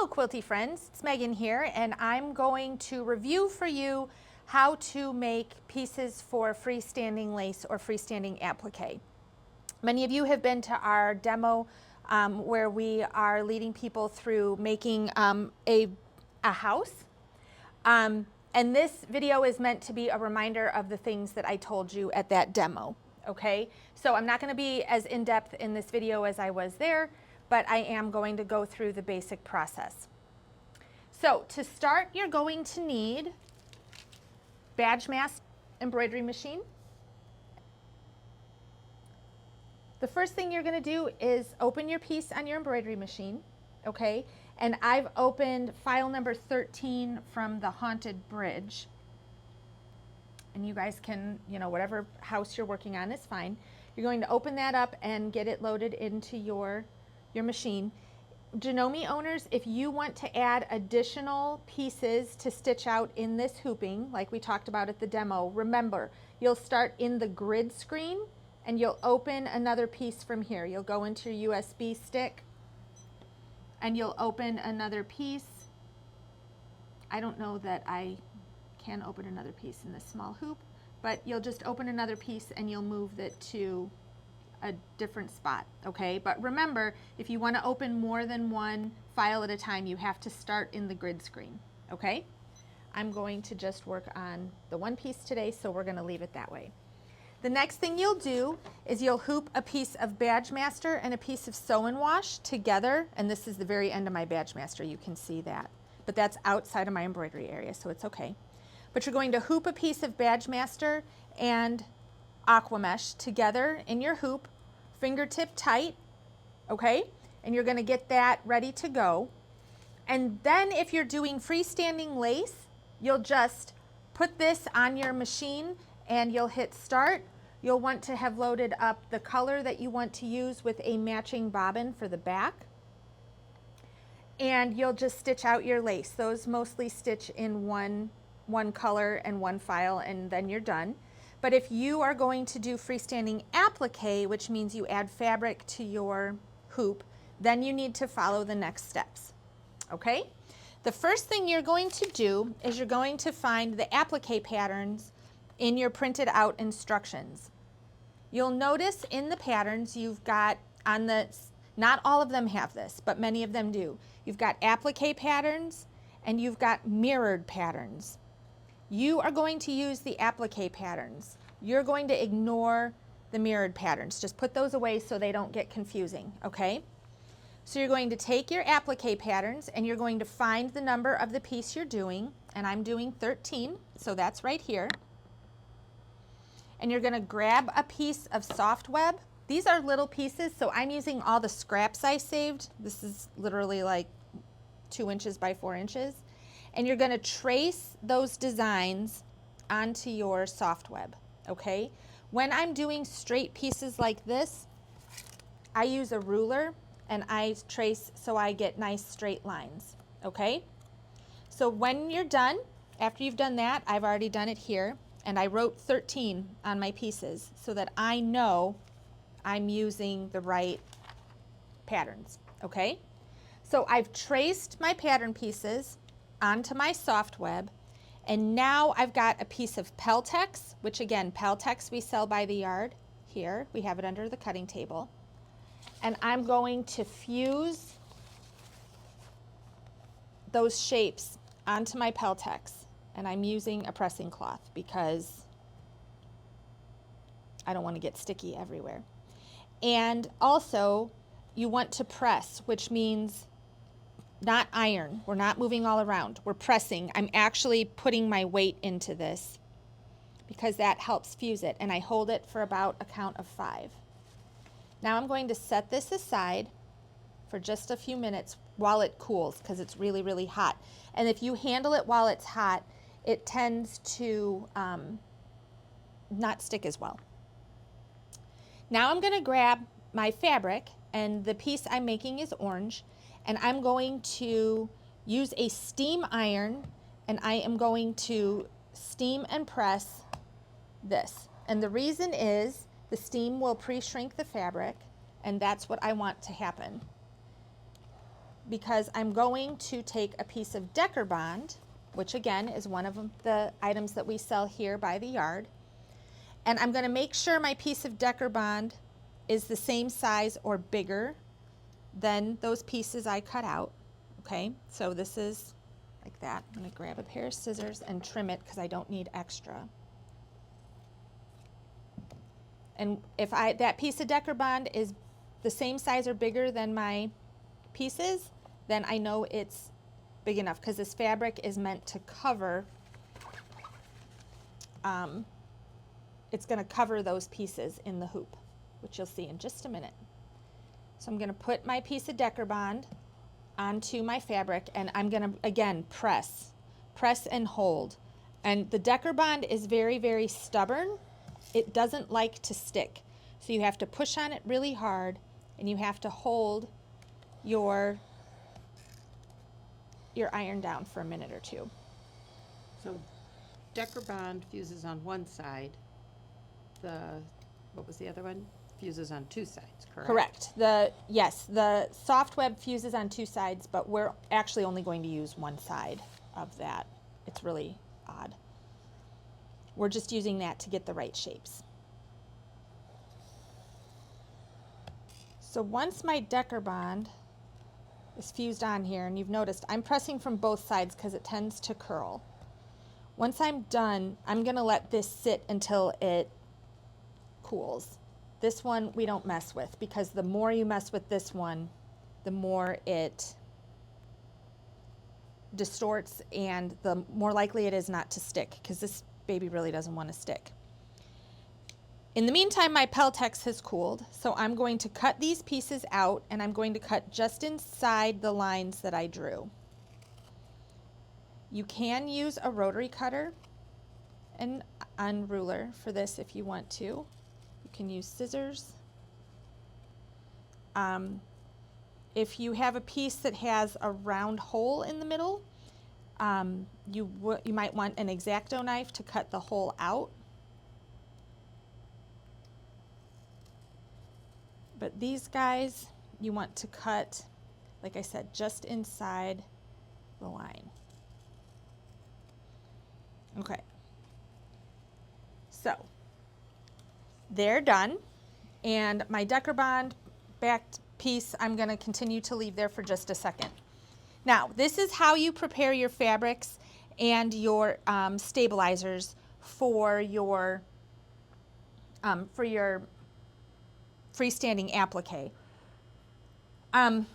Hello Quilty friends, it's Megan here, and I'm going to review for you how to make pieces for freestanding lace or freestanding applique. Many of you have been to our demo where we are leading people through making a house. And this video is meant to be a reminder of the things that I told you at that demo, okay? So I'm not going to be as in-depth in this video as I was there, but I am going to go through the basic process. So to start, you're going to need badge mask embroidery machine. The first thing you're going to do is open your piece on your embroidery machine, okay? And I've opened file number 13 from the Haunted Bridge. And you guys can, whatever house you're working on is fine. You're going to open that up and get it loaded into your machine. Janome owners, if you want to add additional pieces to stitch out in this hooping, like we talked about at the demo, remember, you'll start in the grid screen and you'll open another piece from here. You'll go into your USB stick and you'll open another piece. I don't know that I can open another piece in this small hoop, but you'll just open another piece and you'll move it to a different spot, okay? But remember, if you want to open more than one file at a time, you have to start in the grid screen, okay? I'm going to just work on the one piece today, so we're going to leave it that way. The next thing you'll do is you'll hoop a piece of Badge Master and a piece of Sew and Wash together, and this is the very end of my Badge Master, you can see that. But that's outside of my embroidery area, so it's okay. But you're going to hoop a piece of Badge Master and Aqua Mesh together in your hoop, fingertip tight, okay? And you're gonna get that ready to go. And then if you're doing freestanding lace, you'll just put this on your machine and you'll hit start. You'll want to have loaded up the color that you want to use with a matching bobbin for the back. And you'll just stitch out your lace. Those mostly stitch in one color and one file, and then you're done. But if you are going to do freestanding applique, which means you add fabric to your hoop, then you need to follow the next steps, okay? The first thing you're going to do is you're going to find the applique patterns in your printed out instructions. You'll notice in the patterns you've got on the, not all of them have this, but many of them do. You've got applique patterns and you've got mirrored patterns. You are going to use the applique patterns. You're going to ignore the mirrored patterns. Just put those away so they don't get confusing, okay? So you're going to take your applique patterns and you're going to find the number of the piece you're doing, and I'm doing 13, so that's right here. And you're going to grab a piece of soft web. These are little pieces, so I'm using all the scraps I saved. This is literally like 2 inches by 4 inches. And you're going to trace those designs onto your soft web, okay? When I'm doing straight pieces like this, I use a ruler and I trace so I get nice straight lines, okay? So when you're done, after you've done that, I've already done it here, and I wrote 13 on my pieces so that I know I'm using the right patterns, okay? So I've traced my pattern pieces onto my soft web, and now I've got a piece of Peltex, which again, Peltex we sell by the yard. Here, we have it under the cutting table. And I'm going to fuse those shapes onto my Peltex, and I'm using a pressing cloth because I don't want to get sticky everywhere. And also, you want to press, which means not iron. We're not moving all around. We're pressing. I'm actually putting my weight into this because that helps fuse it, and I hold it for about a count of 5. Now I'm going to set this aside for just a few minutes while it cools because it's really, really hot. And if you handle it while it's hot, it tends to not stick as well. Now I'm going to grab my fabric, and the piece I'm making is orange, and I'm going to use a steam iron, and I am going to steam and press this. And the reason is the steam will pre-shrink the fabric, and that's what I want to happen. because I'm going to take a piece of Decker Bond, which again is one of the items that we sell here by the yard, and I'm going to make sure my piece of Decker Bond is the same size or bigger than those pieces I cut out. Okay, so this is like that. I'm going to grab a pair of scissors and trim it because I don't need extra. And if that piece of Decker Bond is the same size or bigger than my pieces, then I know it's big enough, because this fabric is meant to cover, it's going to cover those pieces in the hoop, which you'll see in just a minute. So I'm going to put my piece of Decker Bond onto my fabric, and I'm going to, again, press and hold. And the Decker Bond is very, very stubborn. It doesn't like to stick. So you have to push on it really hard, and you have to hold your iron down for a minute or two. So Decker Bond fuses on one side. What was the other one? Fuses on two sides, correct? Correct. Yes, the soft web fuses on two sides, but we're actually only going to use one side of that. It's really odd. We're just using that to get the right shapes. So once my Decker Bond is fused on here, and you've noticed I'm pressing from both sides because it tends to curl. Once I'm done, I'm going to let this sit until it cools. This one we don't mess with, because the more you mess with this one, the more it distorts and the more likely it is not to stick, because this baby really doesn't want to stick. In the meantime, my Peltex has cooled, so I'm going to cut these pieces out, and I'm going to cut just inside the lines that I drew. You can use a rotary cutter and unruler for this if you want to. You can use scissors. If you have a piece that has a round hole in the middle, you might want an X-Acto knife to cut the hole out. But these guys, you want to cut, like I said, just inside the line. Okay. So they're done. And my Decker Bond backed piece, I'm going to continue to leave there for just a second. Now, this is how you prepare your fabrics and your stabilizers for your freestanding applique. The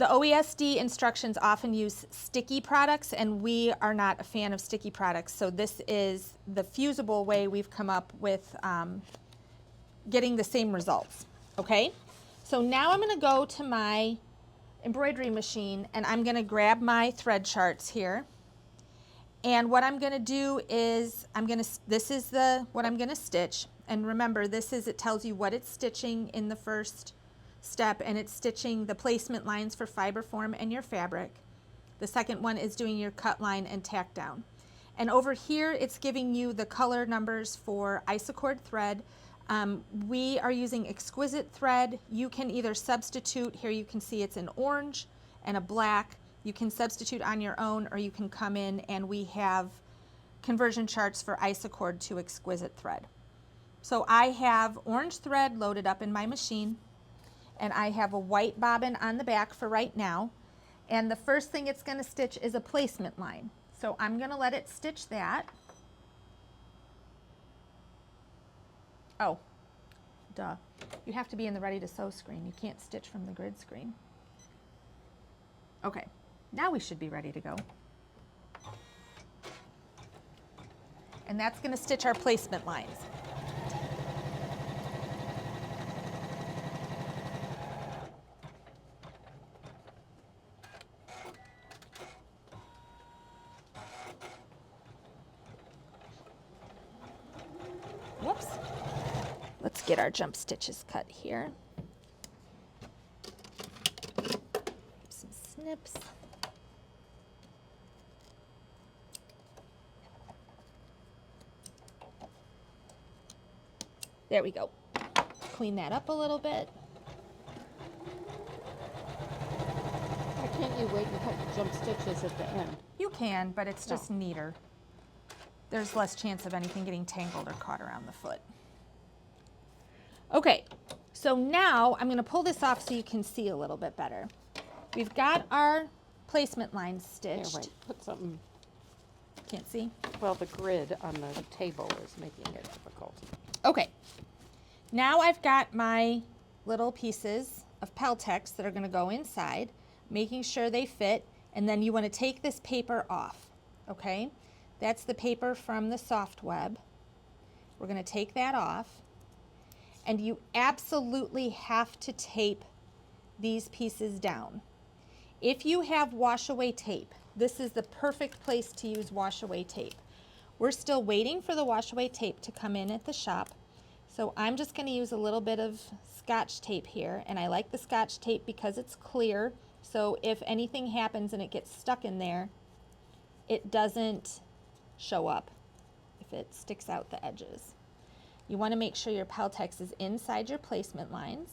OESD instructions often use sticky products, and we are not a fan of sticky products, so this is the fusible way we've come up with getting the same results, okay? So now I'm going to go to my embroidery machine, and I'm going to grab my thread charts here. And what I'm going to do is this is what I'm going to stitch. And remember, it tells you what it's stitching in the first step, and it's stitching the placement lines for fiber form and your fabric. The second one is doing your cut line and tack down. And over here, it's giving you the color numbers for Isocord thread. We are using exquisite thread. You can either substitute, here you can see it's an orange and a black. You can substitute on your own, or you can come in and we have conversion charts for Isocord to exquisite thread. So I have orange thread loaded up in my machine, and I have a white bobbin on the back for right now. And the first thing it's going to stitch is a placement line. So I'm going to let it stitch that. Oh, duh. You have to be in the ready to sew screen. You can't stitch from the grid screen. Okay, now we should be ready to go. And that's going to stitch our placement lines. Whoops. Let's get our jump stitches cut here. Some snips. There we go. Clean that up a little bit. you wait and put jump stitches at the end? You can, but it's just No. neater. There's less chance of anything getting tangled or caught around the foot. Okay, so now I'm going to pull this off so you can see a little bit better. We've got our placement lines Here, stitched. wait, put something. Can't see? Well, the grid on the table is making it difficult. Okay, now I've got my little pieces of Peltex that are going to go inside, making sure they fit, and then you want to take this paper off, okay? That's the paper from the soft web. We're going to take that off, and you absolutely have to tape these pieces down. If you have wash-away tape, this is the perfect place to use wash-away tape. We're still waiting for the wash-away tape to come in at the shop, so I'm just going to use a little bit of Scotch tape here, and I like the Scotch tape because it's clear, so if anything happens and it gets stuck in there, it doesn't show up if it sticks out the edges. You want to make sure your Peltex is inside your placement lines.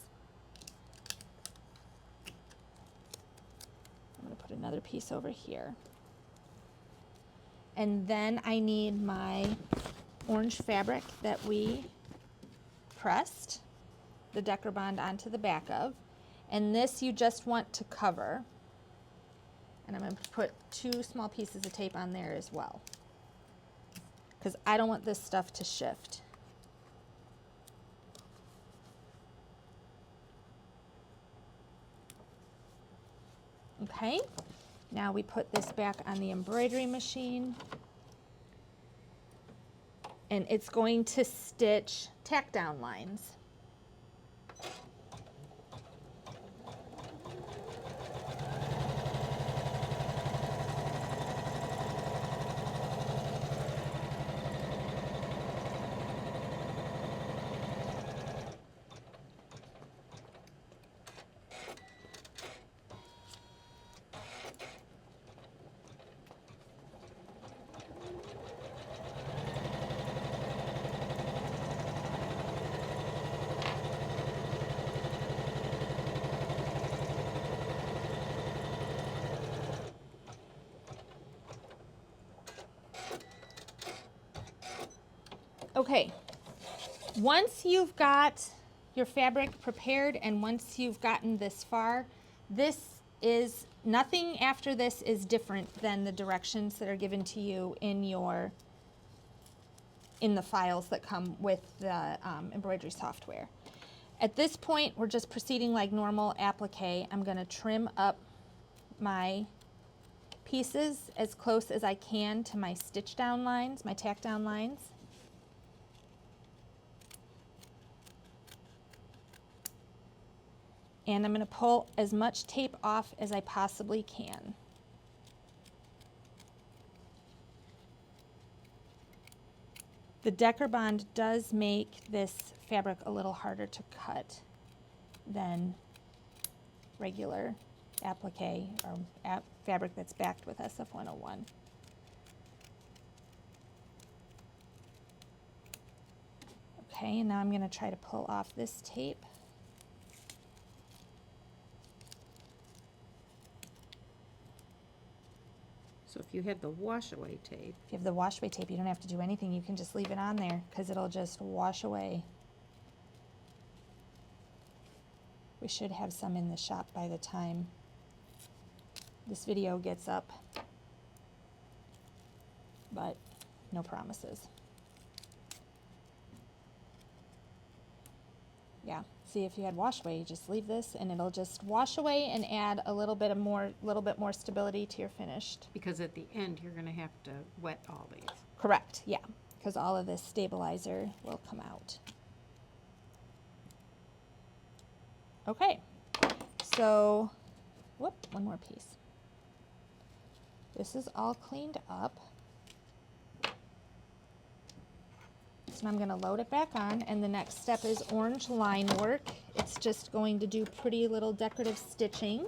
I'm going to put another piece over here. And then I need my orange fabric that we pressed the Decker Bond onto the back of. And this you just want to cover. And I'm going to put 2 small pieces of tape on there as well, because I don't want this stuff to shift. Okay, now we put this back on the embroidery machine, and it's going to stitch tack down lines. Okay, once you've got your fabric prepared and once you've gotten this far, nothing after this is different than the directions that are given to you in the files that come with the embroidery software. At this point, we're just proceeding like normal applique. I'm going to trim up my pieces as close as I can to my stitch down lines, my tack down lines. And I'm going to pull as much tape off as I possibly can. The Decker Bond does make this fabric a little harder to cut than regular applique or fabric that's backed with SF101. Okay, and now I'm going to try to pull off this tape. So if you have the wash-away tape, If you have the wash away tape, you don't have to do anything. You can just leave it on there because it'll just wash away. We should have some in the shop by the time this video gets up, but no promises. Yeah, see, if you had wash away, you just leave this and it'll just wash away and add a little bit more stability to your finished. because at the end you're going to have to wet all these. Correct, yeah, because all of this stabilizer will come out. Okay, so, whoop, one more piece. This is all cleaned up. So I'm going to load it back on, and the next step is orange line work. It's just going to do pretty little decorative stitching.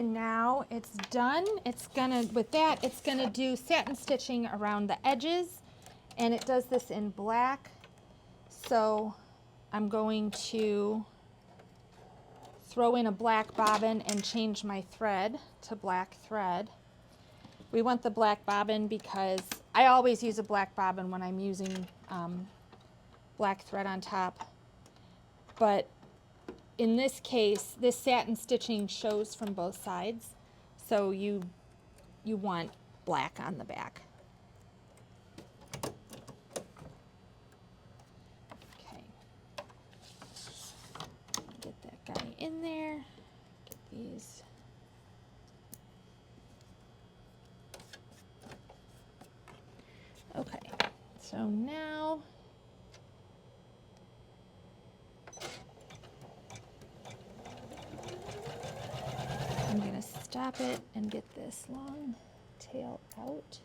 And now it's done. It's gonna, with that, it's gonna do satin stitching around the edges, and it does this in black. So I'm going to throw in a black bobbin and change my thread to black thread. We want the black bobbin because I always use a black bobbin when I'm using black thread on top. But in this case, this satin stitching shows from both sides, so you want black on the back. Okay, get that guy in there. Get these. Okay, so now I'm going to stop it and get this long tail out.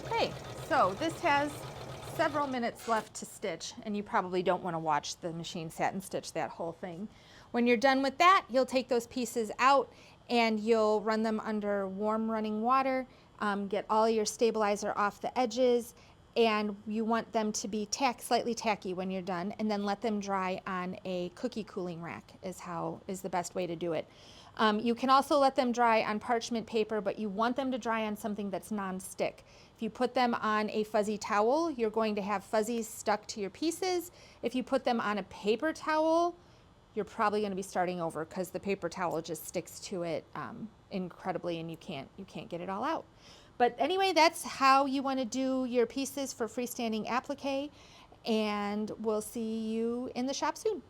Okay, so this has several minutes left to stitch, and you probably don't want to watch the machine satin stitch that whole thing. When you're done with that, you'll take those pieces out and you'll run them under warm running water, get all your stabilizer off the edges, and you want them to be slightly tacky when you're done, and then let them dry on a cookie cooling rack is the best way to do it. You can also let them dry on parchment paper, but you want them to dry on something that's non-stick. If you put them on a fuzzy towel, you're going to have fuzzies stuck to your pieces. If you put them on a paper towel, you're probably going to be starting over because the paper towel just sticks to it incredibly, and you can't get it all out. But anyway, that's how you want to do your pieces for freestanding applique, and we'll see you in the shop soon.